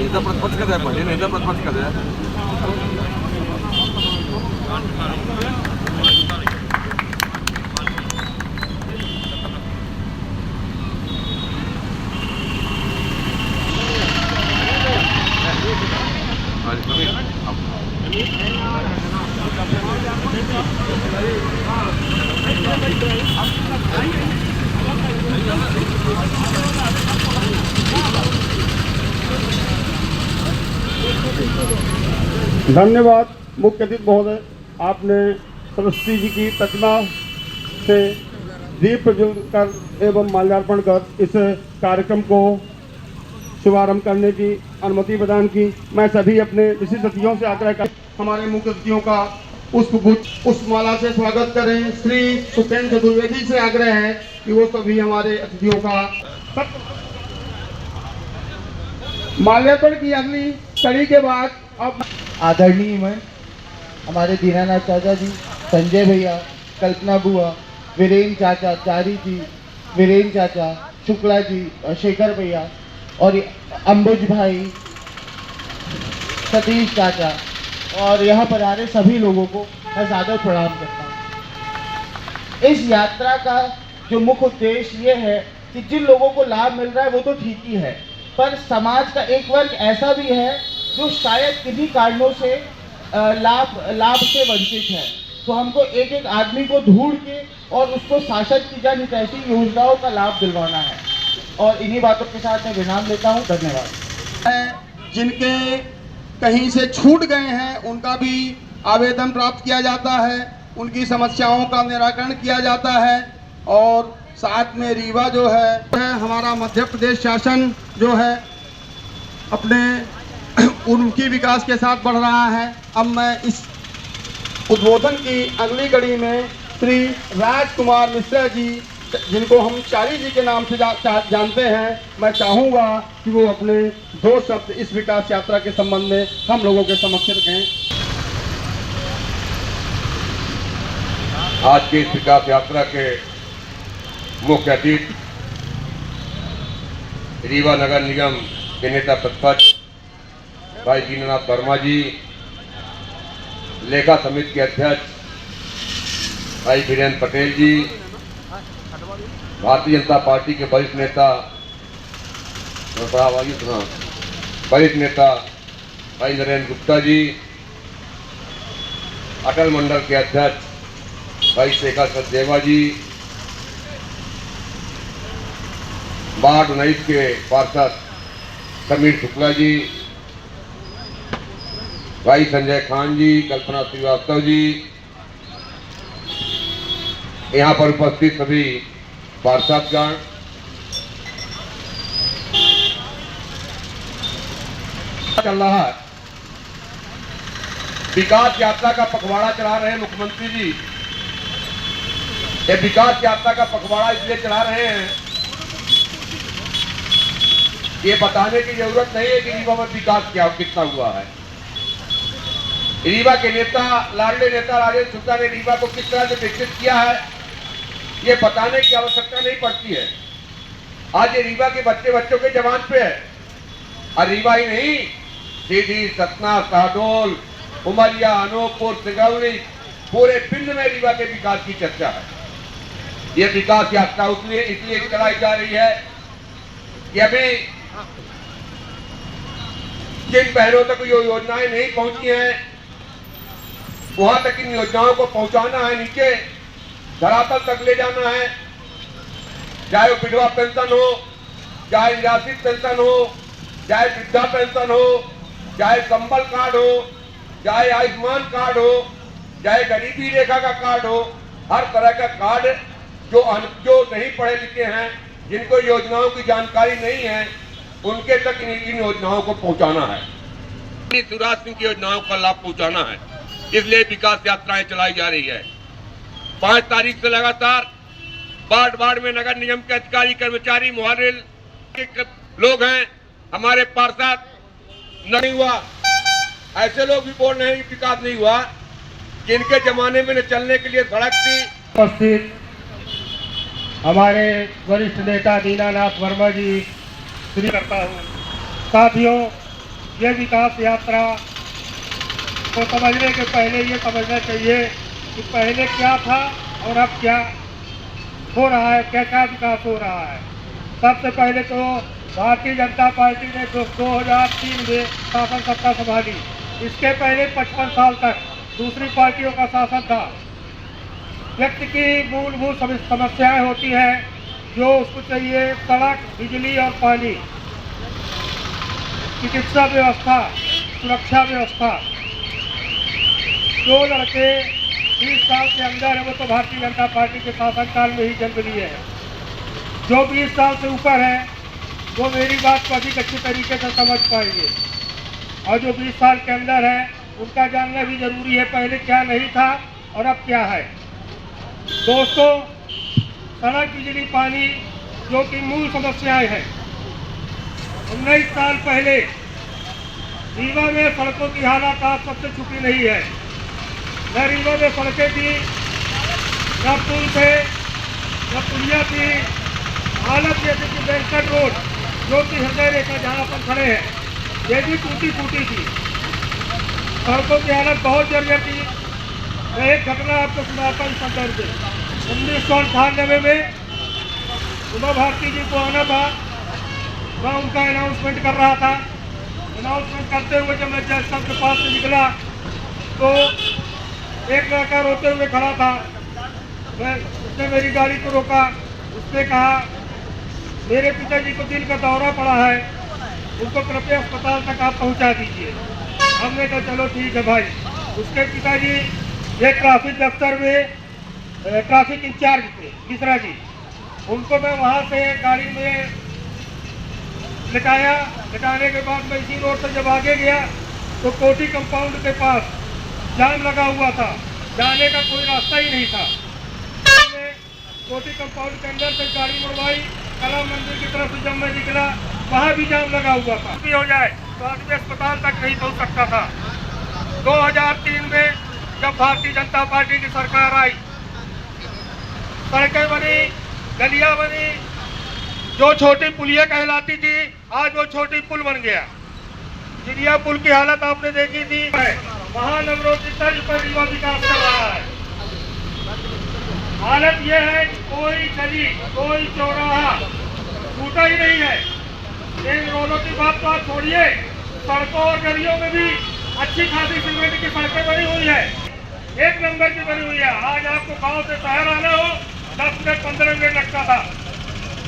नेता प्रतिपक्ष का पहिले नेता प्रतिपक्ष का धन्यवाद मुख्य अतिथि महोदय, आपने सरस्वती जी की प्रतिमा से दीप प्रज्वलित कर एवं माल्यार्पण कर इस कार्यक्रम को शुभारंभ करने की अनुमति प्रदान की। मैं सभी अपने विशिष्ट अतिथियों से आग्रह कर हमारे मुख्य अतिथियों का पुष्पमाला से स्वागत करें। श्री सुखेंद्र चतुर्वेदी से आग्रह है कि वो सभी हमारे अतिथियों का माल्यार्पण की अगली कड़ी के बाद अब आदरणीय मैं हमारे दीनानाथ चाचा जी, संजय भैया, कल्पना बुआ, वीरेंद्र चाचा, चारी जी, वीरेंद्र चाचा, शुक्ला जी, शेखर भैया और अंबुज भाई, सतीश चाचा और यहाँ पर आ रहे सभी लोगों को मैं सादर प्रणाम करता हूँ। इस यात्रा का जो मुख्य उद्देश्य ये है कि जिन लोगों को लाभ मिल रहा है वो तो ठीक ही है, पर समाज का एक वर्ग ऐसा भी है जो शायद किन्हीं कारणों से लाभ से वंचित है। तो हमको एक एक आदमी को ढूंढ के और उसको शासन की जन ऐसी योजनाओं का लाभ दिलवाना है। और इन्हीं बातों के साथ मैं विराम लेता हूँ। धन्यवाद। जिनके कहीं से छूट गए हैं उनका भी आवेदन प्राप्त किया जाता है, उनकी समस्याओं का निराकरण किया जाता है और साथ में रीवा जो है हमारा मध्य प्रदेश शासन जो है अपने उनकी विकास के साथ बढ़ रहा है। अब मैं इस उद्बोधन की अगली कड़ी में श्री राजकुमार मिश्रा जी, जिनको हम चारी जी के नाम से जानते हैं, मैं चाहूँगा कि वो अपने दो शब्द इस विकास यात्रा के संबंध में हम लोगों के समक्ष रखें। आज के इस विकास यात्रा के मुख्य अतिथि रीवा नगर निगम के नेता प्रतिपक्ष भाई दीनानाथ वर्मा जी, लेखा समिति के अध्यक्ष भाई वीरेंद्र पटेल जी, भारतीय जनता पार्टी के वरिष्ठ नेता भाई नरेंद्र गुप्ता जी, अटल मंडल के अध्यक्ष भाई शेखर सचदेवा जी, वार्ड 19 के पार्षद समीर शुक्ला जी, भाई संजय खान जी, कल्पना श्रीवास्तव जी, यहाँ पर उपस्थित सभी पार्षदगण, चल रहा है विकास यात्रा का पखवाड़ा चला रहे हैं मुख्यमंत्री जी। ये विकास यात्रा का पखवाड़ा इसलिए चला रहे हैं, ये बताने की जरूरत नहीं है कि रीवा में विकास कितना हुआ है। रीवा के नेता, लाडले नेता राजेंद्र शुक्ला ने रीवा को किस तरह से विकसित किया है, ये बताने की आवश्यकता नहीं पड़ती है। आज ये रीवा के बच्चों के जवान पे है, और रीवा ही नहीं, सीधी, सतना, शहडोल, उमरिया, अनूपपुर, सिंगरौली, पूरे पिंड में रीवा के विकास की चर्चा है। ये विकास यात्रा इसलिए चलाई जा रही है कि अभी जिन पहलों तक ये योजनाएं नहीं पहुंची हैं, वहां तक इन योजनाओं को पहुंचाना है, नीचे धरातल तक ले जाना है। चाहे वो विधवा पेंशन हो, चाहे निराश्रित पेंशन हो, चाहे वृद्धा पेंशन हो, चाहे संबल कार्ड हो, चाहे आयुष्मान कार्ड हो, चाहे गरीबी रेखा का कार्ड हो, हर तरह का कार्ड जो नहीं पढ़े लिखे हैं, जिनको योजनाओं की जानकारी नहीं है, उनके तक इन योजनाओं को पहुंचाना है। शिवराज सिंह की योजनाओं का लाभ पहुंचाना है, इसलिए विकास यात्राएं चलाई जा रही है। 5 तारीख से लगातार वार्ड में नगर निगम के अधिकारी, कर्मचारी, मुहारिल के लोग हैं, हमारे पार्षद नहीं हुआ, ऐसे लोग भी बोल रहे हैं कि विकास नहीं हुआ, जिनके जमाने में न चलने के लिए सड़क थी। उपस्थित हमारे वरिष्ठ नेता दीनानाथ वर्मा जी, श्री करता हूँ। साथियों, ये विकास यात्रा को समझने के पहले ये समझना चाहिए कि पहले क्या था और अब क्या हो रहा है, क्या क्या विकास हो रहा है। सबसे पहले तो भारतीय जनता पार्टी ने 2003 में शासन सत्ता संभाली। इसके पहले 55 साल तक दूसरी पार्टियों का शासन था। व्यक्ति की मूलभूत समस्याएं होती हैं जो उसको चाहिए, सड़क, बिजली और पानी, चिकित्सा व्यवस्था, सुरक्षा व्यवस्था। जो लड़के 20 साल के अंदर है वो तो भारतीय जनता पार्टी के शासनकाल में ही जन्म लिए हैं। जो 20 साल से ऊपर है वो मेरी बात को अधिक अच्छी तरीके से समझ पाएंगे, और जो 20 साल के अंदर है उनका जानना भी जरूरी है पहले क्या नहीं था और अब क्या है। दोस्तों, सड़क, बिजली, पानी जो कि मूल समस्याएं हैं। 19 साल पहले रीवा में सड़कों की हालत आज सबसे छुपी नहीं है। न रीवा में सड़कें थी, न पुल थे, न पुलिया थी। हालत जैसे कि वेंकट रोड जो कि हृदय रेखा जहाँ पर खड़े हैं, ये भी टूटी फूटी थी। सड़कों की हालत बहुत जर्जर थी। मैं एक घटना आपको सुनाता हूँ संदर्भ में। 1998 में उमा भारती जी को आना था, मैं उनका अनाउंसमेंट कर रहा था। अनाउंसमेंट करते हुए जब मैं जज साहब के पास से निकला तो एक लड़का रोते हुए खड़ा था। उसने मेरी गाड़ी को रोका। उसने कहा, मेरे पिताजी को दिल का दौरा पड़ा है, उनको कृपया अस्पताल तक आप पहुंचा दीजिए। हमने कहा चलो ठीक है भाई। उसके पिताजी ये ट्रैफिक दफ्तर में ट्रैफिक इंचार्ज थे, मिश्रा जी। उनको मैं वहाँ से गाड़ी में लिटाया। लिटाने के बाद मैं इसी रोड से जब आगे गया तो कोठी कंपाउंड के पास जाम लगा हुआ था, जाने का कोई रास्ता ही नहीं था। मैंने कोठी कंपाउंड के अंदर से गाड़ी मुड़वाई। कला मंदिर की तरफ से जब मैं निकला वहाँ भी जाम लगा हुआ था। भी हो जाए तो आदमी अस्पताल तक नहीं पहुँच सकता था। 2003 में जब भारतीय जनता पार्टी की सरकार आई, सड़कें बनी, गलियां बनी। जो छोटी पुलिया कहलाती थी आज वो छोटी पुल बन गया। चिड़िया पुल की हालत आपने देखी थी। वहाँ नवरोजी तर्ज पर रीवा विकास कर रहा है। हालत यह है कि कोई गली, कोई चौराहा टूटा ही नहीं है। इन रोडों की बात तो आप छोड़िए, सड़कों और गलियों में भी अच्छी खासी सीमेंट की सड़कें बनी हुई है, एक नंबर की बनी हुई है। आज आपको गांव से शहर आना हो 10 मिनट 15 मिनट लगता था।